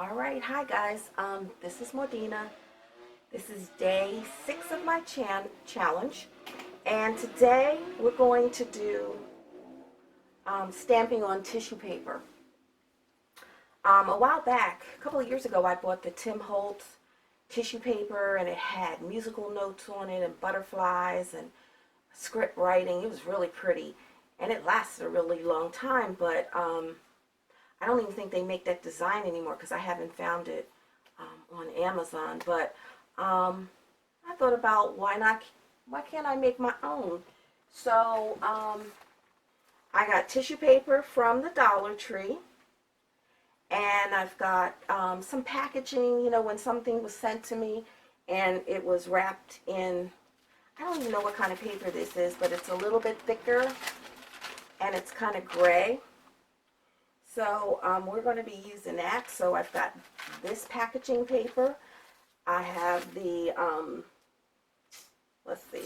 All right, hi guys. This is Modena. This is day 6 of my challenge, and today we're going to do stamping on tissue paper. A while back, a couple of years ago, I bought the Tim Holtz tissue paper, and it had musical notes on it and butterflies and script writing. It was really pretty, and it lasted a really long time, but I don't even think they make that design anymore because I haven't found it on Amazon. But I thought about why can't I make my own? So I got tissue paper from the Dollar Tree, and I've got some packaging. You know, when something was sent to me and it was wrapped in, I don't even know what kind of paper this is, but it's a little bit thicker and it's kind of gray. So we're going to be using that. So I've got this packaging paper. I have the, let's see,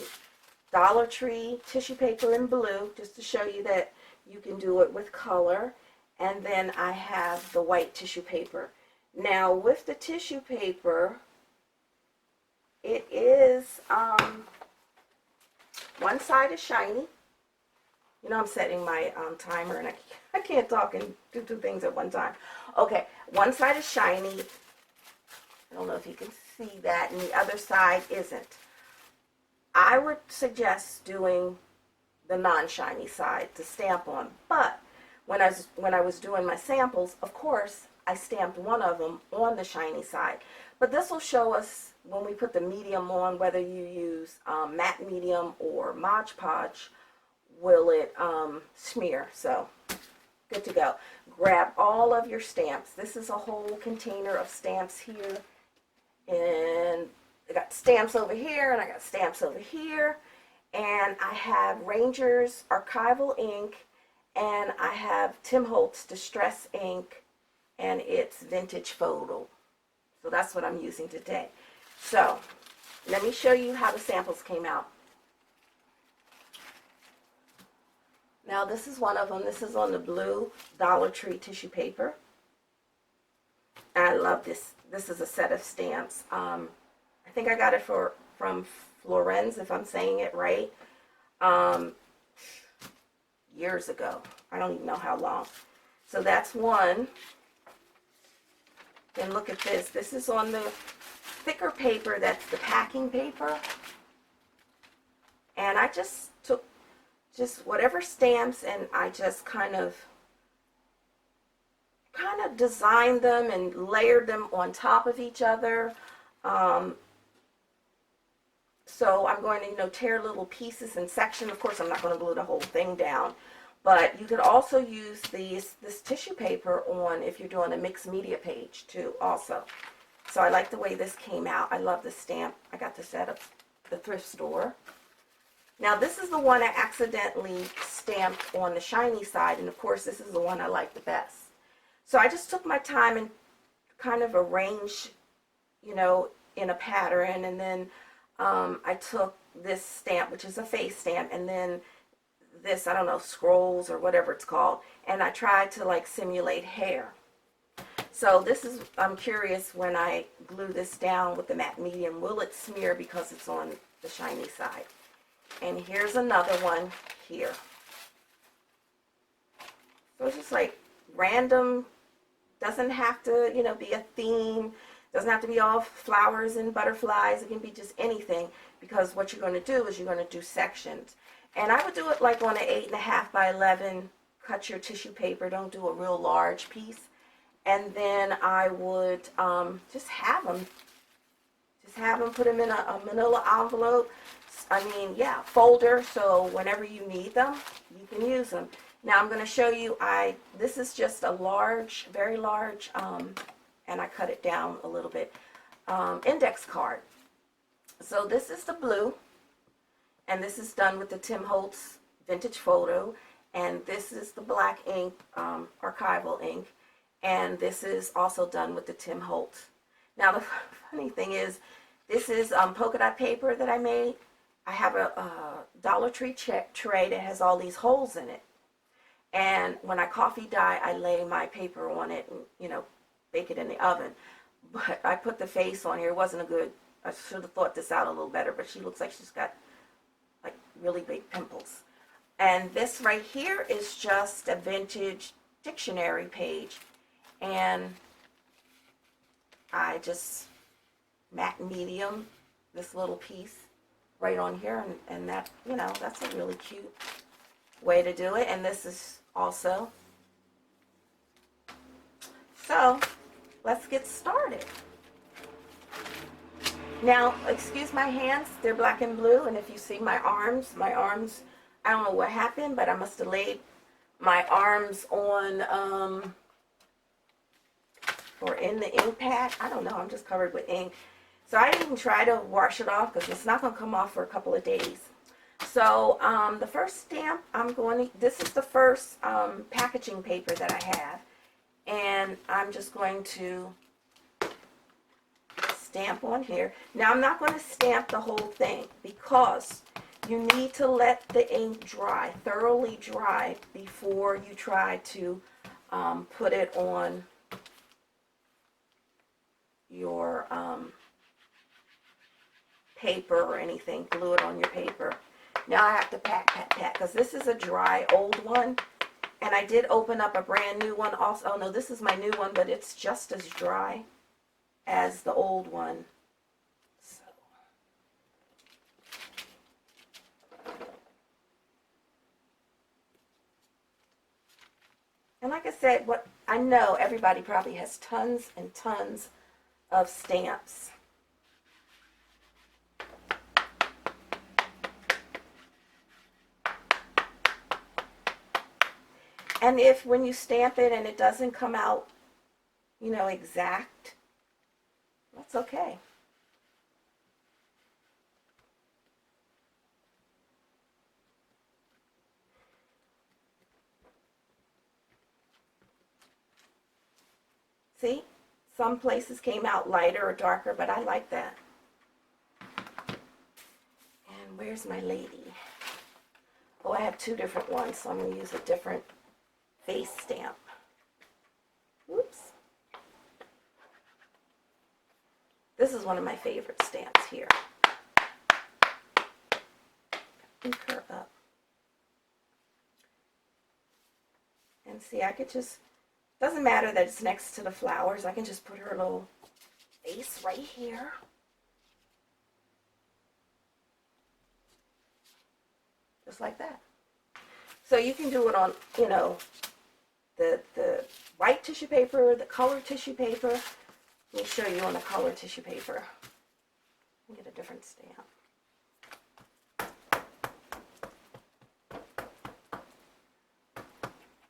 Dollar Tree tissue paper in blue, just to show you that you can do it with color. And then I have the white tissue paper. Now with the tissue paper, it is, one side is shiny. You know, I'm setting my timer, and I can't talk and do two things at one time. Okay, one side is shiny. I don't know if you can see that, and the other side isn't. I would suggest doing the non-shiny side to stamp on, but when I was doing my samples, of course, I stamped one of them on the shiny side. But this will show us when we put the medium on, whether you use matte medium or Mod Podge, will it smear. So good to go. Grab all of your stamps. This is a whole container of stamps here, and I got stamps over here and I got stamps over here, and I have Ranger's archival ink, and I have Tim Holtz Distress ink, and it's vintage photo. So that's what I'm using today. So let me show you how the samples came out. Now this is one of them. This is on the blue Dollar Tree tissue paper. I love this. This is a set of stamps. I think I got it from Florence, if I'm saying it right, years ago. I don't even know how long. So that's one. Then look at this. This is on the thicker paper. That's the packing paper. And I just took whatever stamps, and I just kind of designed them and layered them on top of each other. So I'm going to, tear little pieces and sections. Of course, I'm not going to glue the whole thing down, but you could also use this tissue paper on if you're doing a mixed media page too also. So I like the way this came out. I love the stamp. I got this at the thrift store. Now this is the one I accidentally stamped on the shiny side, and of course this is the one I like the best. So I just took my time and kind of arranged, in a pattern, and then I took this stamp, which is a face stamp, and then this, I don't know, scrolls or whatever it's called, and I tried to simulate hair. So this is, I'm curious, when I glue this down with the matte medium, will it smear because it's on the shiny side? And here's another one here. So it's just random, doesn't have to, be a theme, doesn't have to be all flowers and butterflies. It can be just anything, because what you're going to do is you're going to do sections. And I would do it on an 8.5 by 11, cut your tissue paper, don't do a real large piece. And then I would just have them put them in a manila envelope. Folder, so whenever you need them, you can use them. Now I'm going to show you, this is just a large, very large, and I cut it down a little bit, index card. So this is the blue, and this is done with the Tim Holtz vintage photo, and this is the black ink, archival ink, and this is also done with the Tim Holtz. Now the funny thing is, this is polka dot paper that I made. I have a Dollar Tree tray that has all these holes in it. And when I coffee dye, I lay my paper on it and, bake it in the oven. But I put the face on here. It wasn't a good, I should have thought this out a little better, but she looks like she's got like really big pimples. And this right here is just a vintage dictionary page. And I just matte medium this little piece right on here, and that, you know, that's a really cute way to do it. And this is also, so let's get started. Now, excuse my hands, they're black and blue, and if you see my arms, I don't know what happened, but I must have laid my arms on, or in the ink pad. I don't know, I'm just covered with ink. So I didn't try to wash it off because it's not going to come off for a couple of days. So the first stamp this is the first packaging paper that I have. And I'm just going to stamp on here. Now I'm not going to stamp the whole thing because you need to let the ink dry, thoroughly dry, before you try to put it on your paper or anything, glue it on your paper. Now I have to pat, because this is a dry old one, and I did open up a brand new one also. Oh no, this is my new one, but it's just as dry as the old one. So. And like I said, what I know everybody probably has tons and tons of stamps. And if when you stamp it and it doesn't come out, you know, exact, that's okay. See, some places came out lighter or darker, but I like that. And where's my lady? Oh, I have two different ones, so I'm going to use a different face stamp. Oops. This is one of my favorite stamps here. Ink her up. And see, I could just, doesn't matter that it's next to the flowers, I can just put her little face right here. Just like that. So you can do it on, you know, the white tissue paper, the color tissue paper. Let me show you on the color tissue paper. Let me get a different stamp.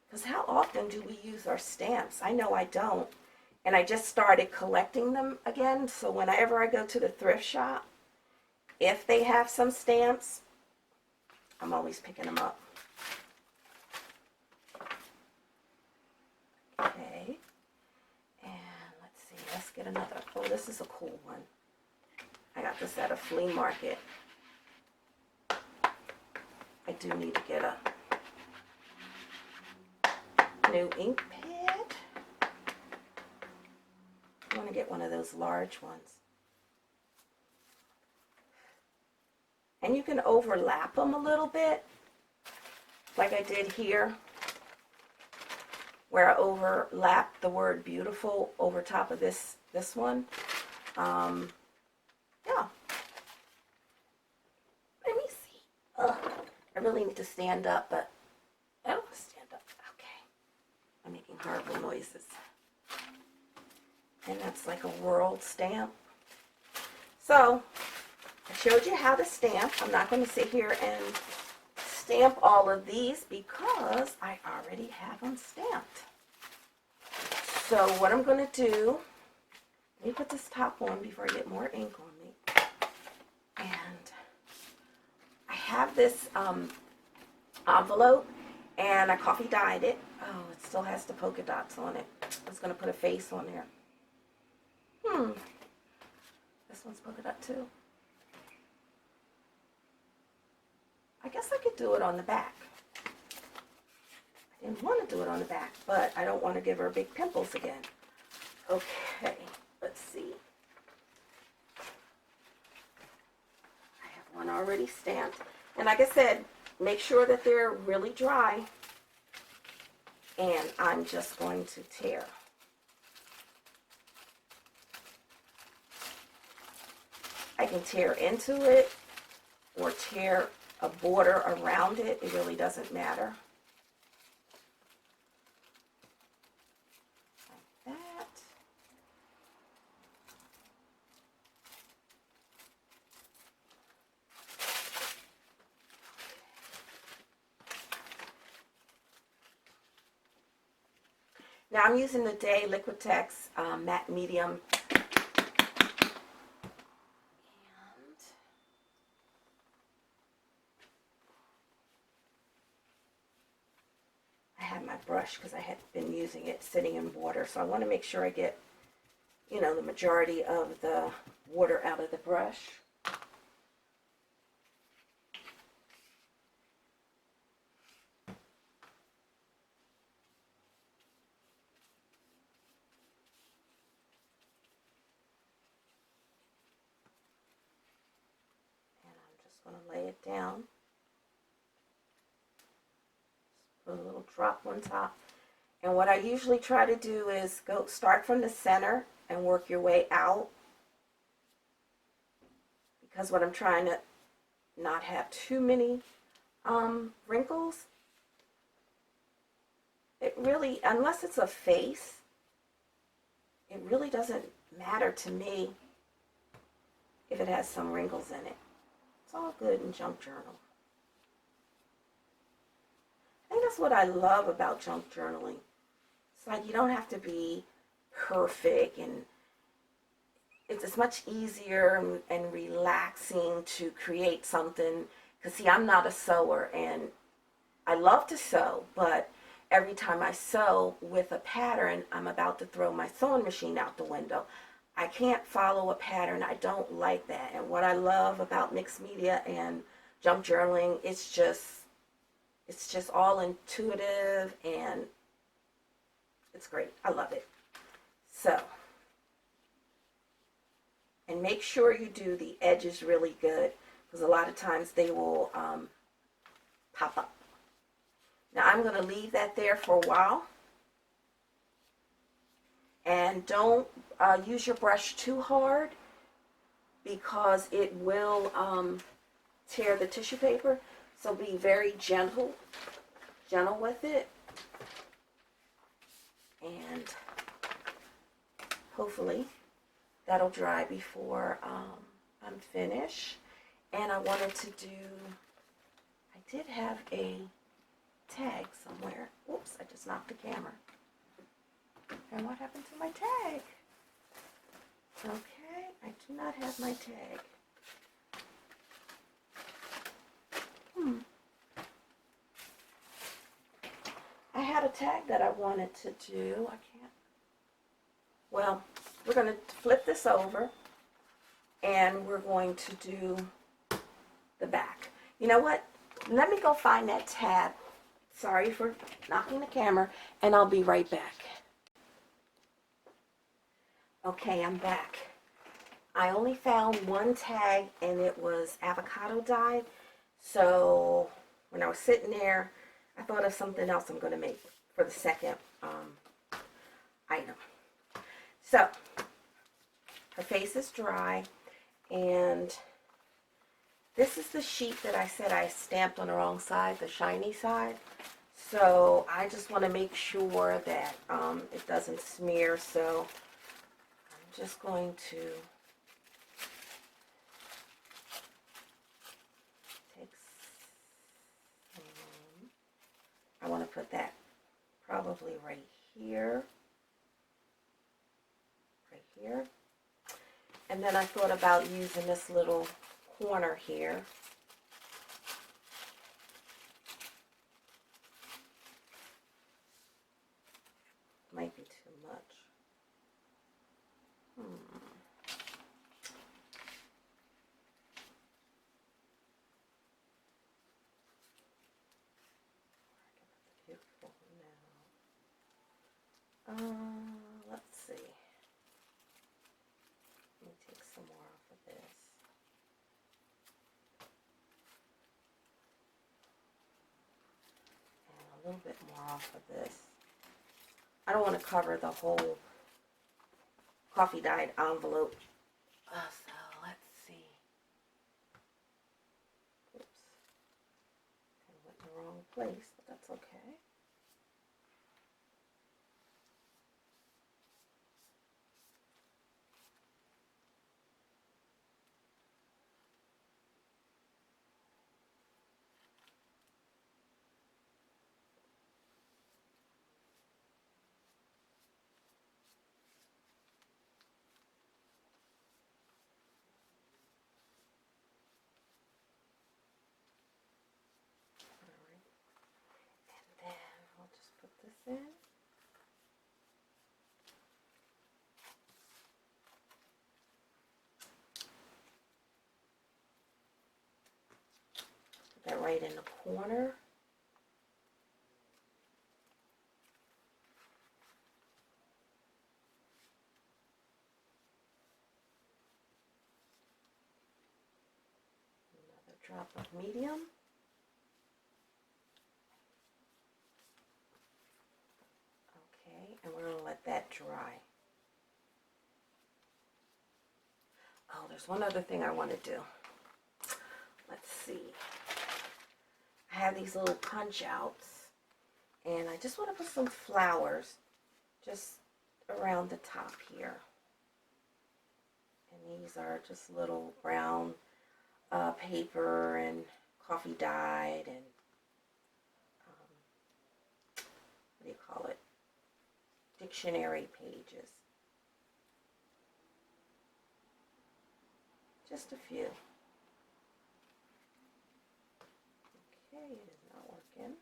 Because how often do we use our stamps? I know I don't. And I just started collecting them again. So whenever I go to the thrift shop, if they have some stamps, I'm always picking them up. Okay. And let's see. Let's get another. Oh, this is a cool one. I got this at a flea market. I do need to get a new ink pad. I want to get one of those large ones. And you can overlap them a little bit, like I did here, where I overlapped the word beautiful over top of this one. Yeah. Let me see. I really need to stand up, but I don't want to stand up. Okay. I'm making horrible noises. And that's like a world stamp. So, I showed you how to stamp. I'm not going to sit here and stamp all of these because I already have them stamped. So what I'm going to do, let me put this top on before I get more ink on me. And I have this envelope, and I coffee dyed it. Oh, it still has the polka dots on it. I was going to put a face on there. This one's polka dot too. I guess I could do it on the back. I didn't want to do it on the back, but I don't want to give her big pimples again. Okay, let's see. I have one already stamped. And like I said, make sure that they're really dry. And I'm just going to tear. I can tear into it or tear a border around it. It really doesn't matter. Like that. Now I'm using the Day Liquitex matte medium. I had my brush because I had been using it sitting in water, so I want to make sure I get, you know, the majority of the water out of the brush. And I'm just going to lay it down. Put a little drop on top. And what I usually try to do is start from the center and work your way out. Because what I'm trying to not have too many wrinkles. It really, unless it's a face, it really doesn't matter to me if it has some wrinkles in it. It's all good in junk journal. I think that's what I love about junk journaling. It's like you don't have to be perfect, and it's much easier and relaxing to create something. Because see, I'm not a sewer, and I love to sew, but every time I sew with a pattern, I'm about to throw my sewing machine out the window. I can't follow a pattern. I don't like that. And what I love about mixed media and junk journaling, it's just all intuitive, and it's great. I love it. So, and make sure you do the edges really good, because a lot of times they will pop up. Now I'm going to leave that there for a while. And don't use your brush too hard, because it will tear the tissue paper. So be very gentle with it. And hopefully that'll dry before I'm finished. And I wanted to do, I did have a tag somewhere. Oops, I just knocked the camera. And what happened to my tag? Okay, I do not have my tag. I had a tag that I wanted to do. I can't. Well, we're going to flip this over, and we're going to do the back. You know what? Let me go find that tab. Sorry for knocking the camera, and I'll be right back. Okay, I'm back. I only found one tag, and it was avocado dyed. So when I was sitting there, I thought of something else I'm going to make for the second item. So her face is dry, and this is the sheet that I said I stamped on the wrong side, the shiny side. So I just want to make sure that it doesn't smear. So I'm just going to take some, I want to put that probably right here. And then I thought about using this little corner here. Might be too much. Beautiful now. Let's see. a little bit more off of this. I don't want to cover the whole coffee dyed envelope. So let's see. Oops. I went in the wrong place, but that's okay. And then I'll just put this in. Put that right in the corner. Another drop of medium. Okay, and we're going to let that dry. Oh, there's one other thing I want to do. Let's see. I have these little punch outs, and I just want to put some flowers just around the top here. And these are just little brown paper and coffee dyed and what do you call it? Dictionary pages. Just a few. Okay, it is not working.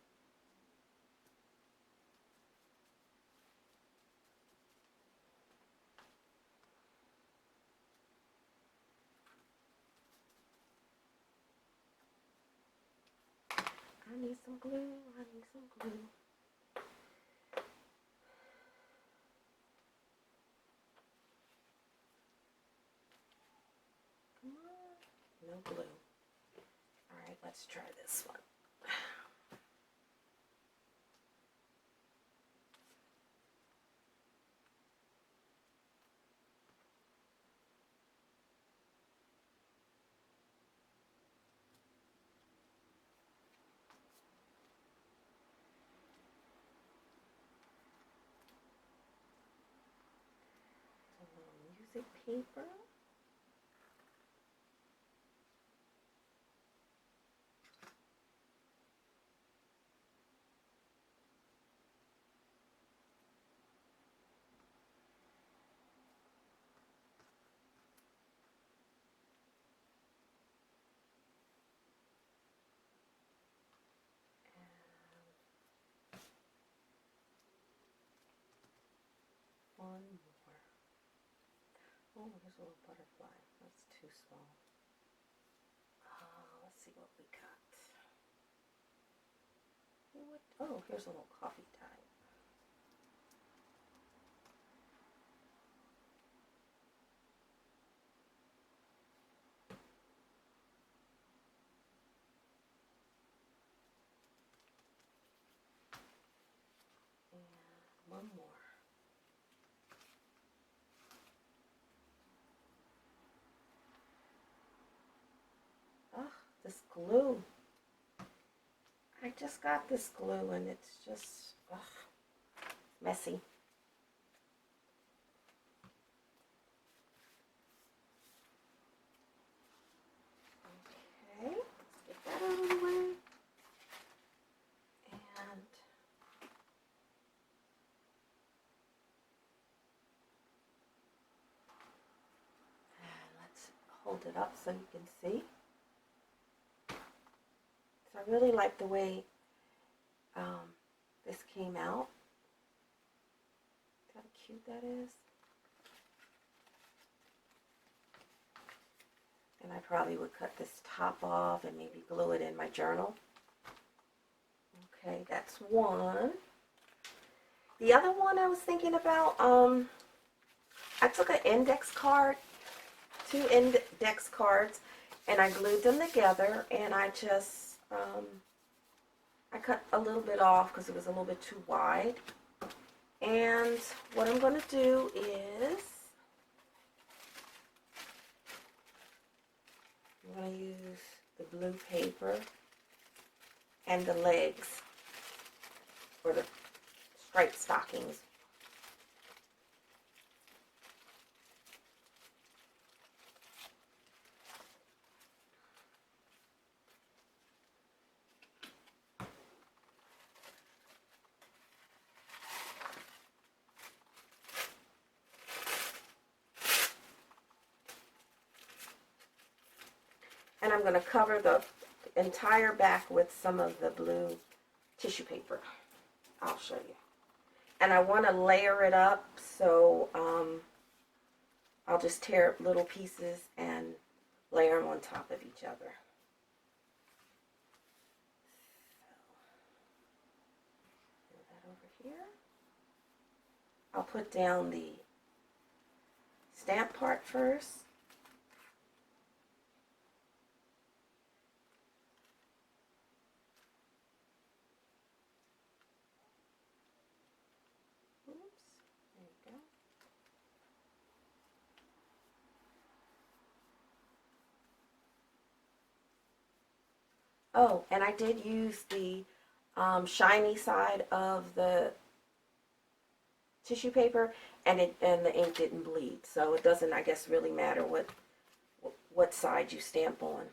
I need some glue. I need some glue. Come on. No glue. All right, let's try this one. A little music paper. One more. Oh, here's a little butterfly. That's too small. Let's see what we got. Oh, here's a little coffee dye. And one more. Ugh, this glue. I just got this glue and it's just messy. Okay, let's get that out of the way. And let's hold it up so you can see. So I really like the way this came out. See how cute that is? And I probably would cut this top off and maybe glue it in my journal. Okay, that's one. The other one I was thinking about, I took an index card, 2 index cards, and I glued them together, and I just I cut a little bit off because it was a little bit too wide. And what I'm going to do is I'm going to use the blue paper and the legs for the striped stockings. And I'm going to cover the entire back with some of the blue tissue paper. I'll show you. And I want to layer it up, so I'll just tear little pieces and layer them on top of each other. So, put that over here. I'll put down the stamp part first. Oh, and I did use the shiny side of the tissue paper, and the ink didn't bleed, so it doesn't, I guess, really matter what side you stamp on.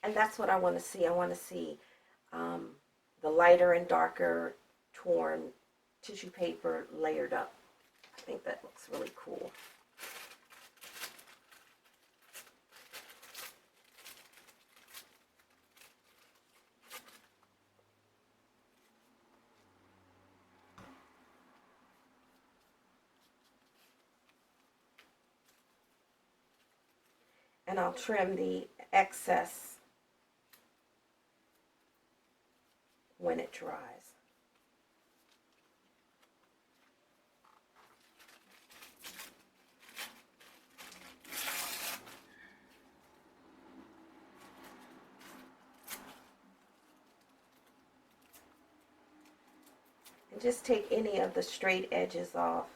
And that's what I want to see. I want to see the lighter and darker torn tissue paper layered up. I think that looks really cool. And I'll trim the excess when it dries. And just take any of the straight edges off.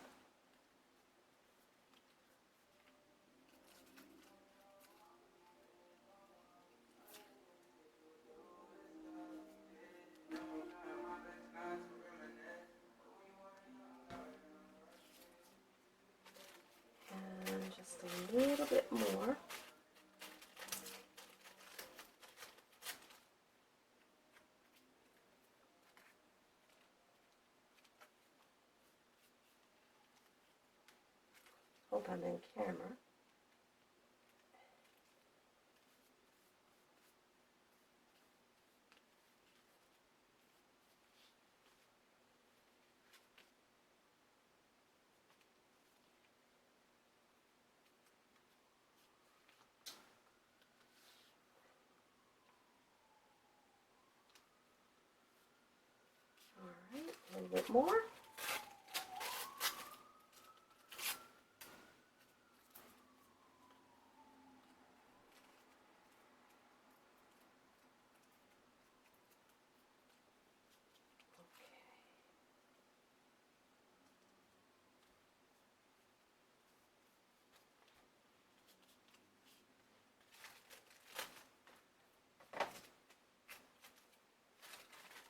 And just a little bit more. Hope I'm in camera. All right, a little bit more.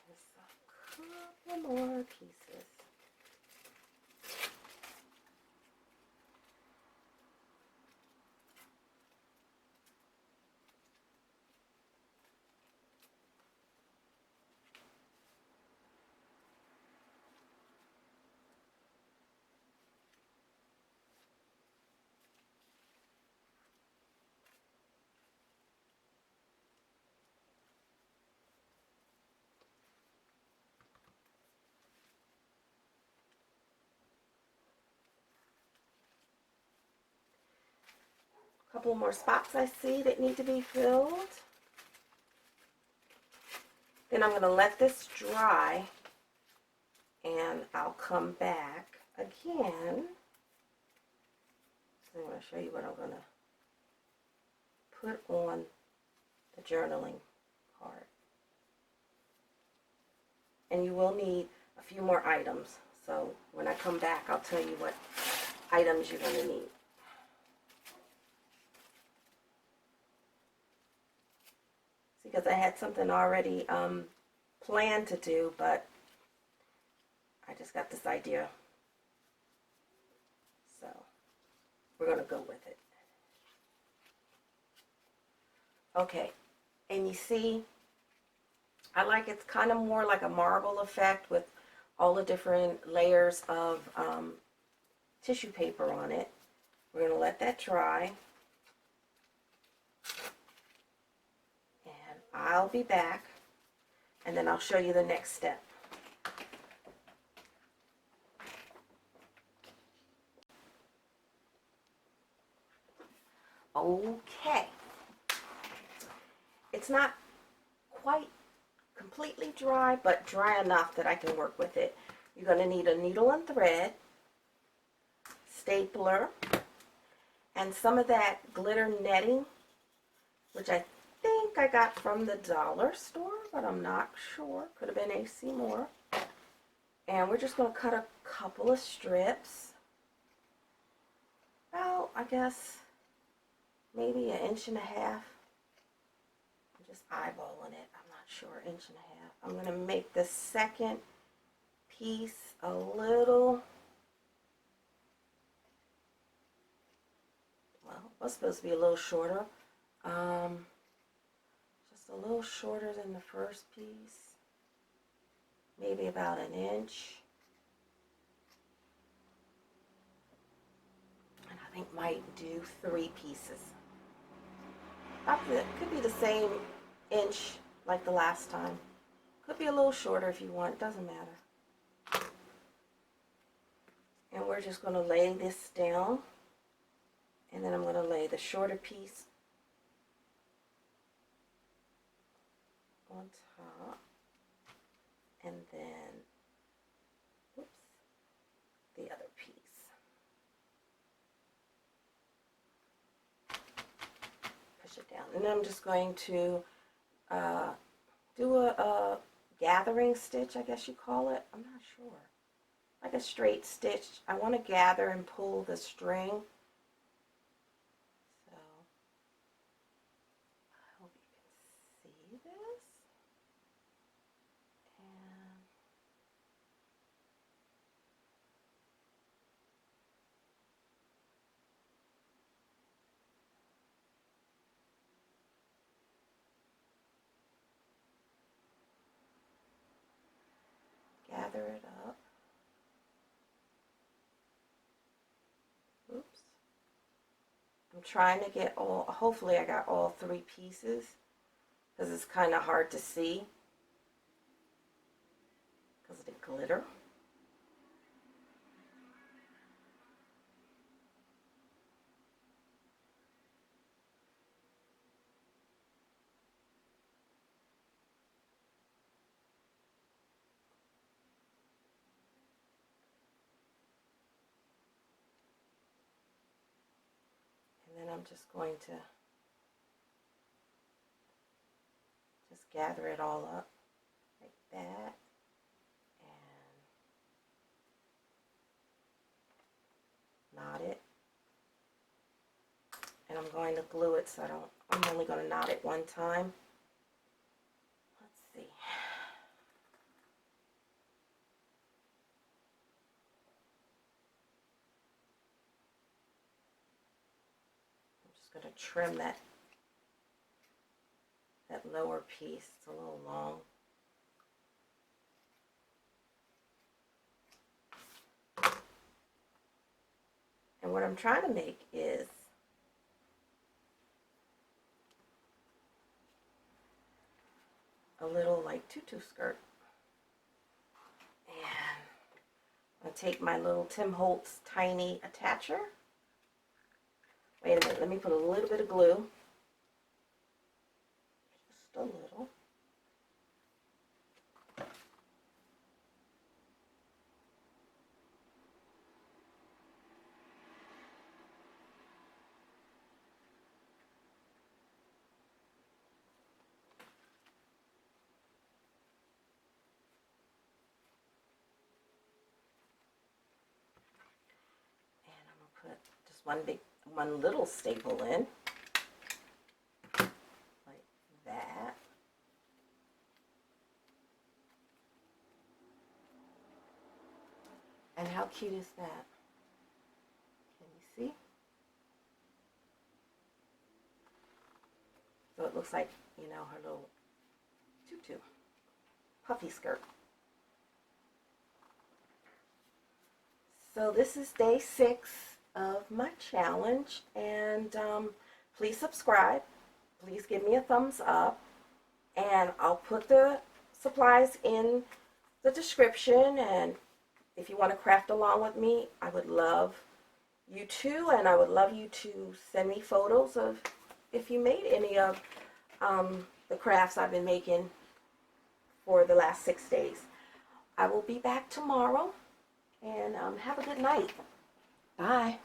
Just a couple more pieces. A couple more spots I see that need to be filled. Then I'm going to let this dry, and I'll come back again. I'm going to show you what I'm going to put on the journaling card. And you will need a few more items. So when I come back, I'll tell you what items you're going to need. See, because I had something already planned to do, but I just got this idea. So we're going to go with it. Okay, and you see, I like it's kind of more like a marble effect with all the different layers of tissue paper on it. We're going to let that dry. And I'll be back, and then I'll show you the next step. Okay. It's not quite completely dry, but dry enough that I can work with it. You're going to need a needle and thread, stapler, and some of that glitter netting, which I think I got from the dollar store, but I'm not sure. Could have been AC Moore. And we're just going to cut a couple of strips. About, I guess, maybe 1.5 inches. I'm just eyeballing it. I'm not sure, 1.5 inches. I'm going to make the second piece a little, well, it was supposed to be a little shorter. Just a little shorter than the first piece. Maybe about 1 inch. And I think might do 3 pieces. It could be the same inch like the last time. Could be a little shorter if you want, it doesn't matter. And we're just going to lay this down, and then I'm going to lay the shorter piece on top, and then, oops, the other piece. Push it down, and then I'm just going to do a gathering stitch, I guess you call it. I'm not sure. Like a straight stitch. I want to gather and pull the string. So I hope you can see this. And gather it up. Oops. I'm trying to get all, hopefully I got all 3 pieces, because it's kind of hard to see because of the glitter. And then I'm just going to just gather it all up like that, and knot it. And I'm going to glue it, so I'm only going to knot it one time. Let's see. I'm just going to trim that lower piece. It's a little long. And what I'm trying to make is a little like tutu skirt. And I'm going to take my little Tim Holtz tiny attacher. Wait a minute. let me put a little bit of glue. Just a little. Put just one little staple in, like that. And how cute is that? Can you see? So it looks like, you know, her little tutu, puffy skirt. So this is day 6 of my challenge, and please subscribe. Please give me a thumbs up, and I'll put the supplies in the description, and if you want to craft along with me, I would love you to, and I would love you to send me photos of if you made any of the crafts I've been making for the last 6 days. I will be back tomorrow, and have a good night. Bye.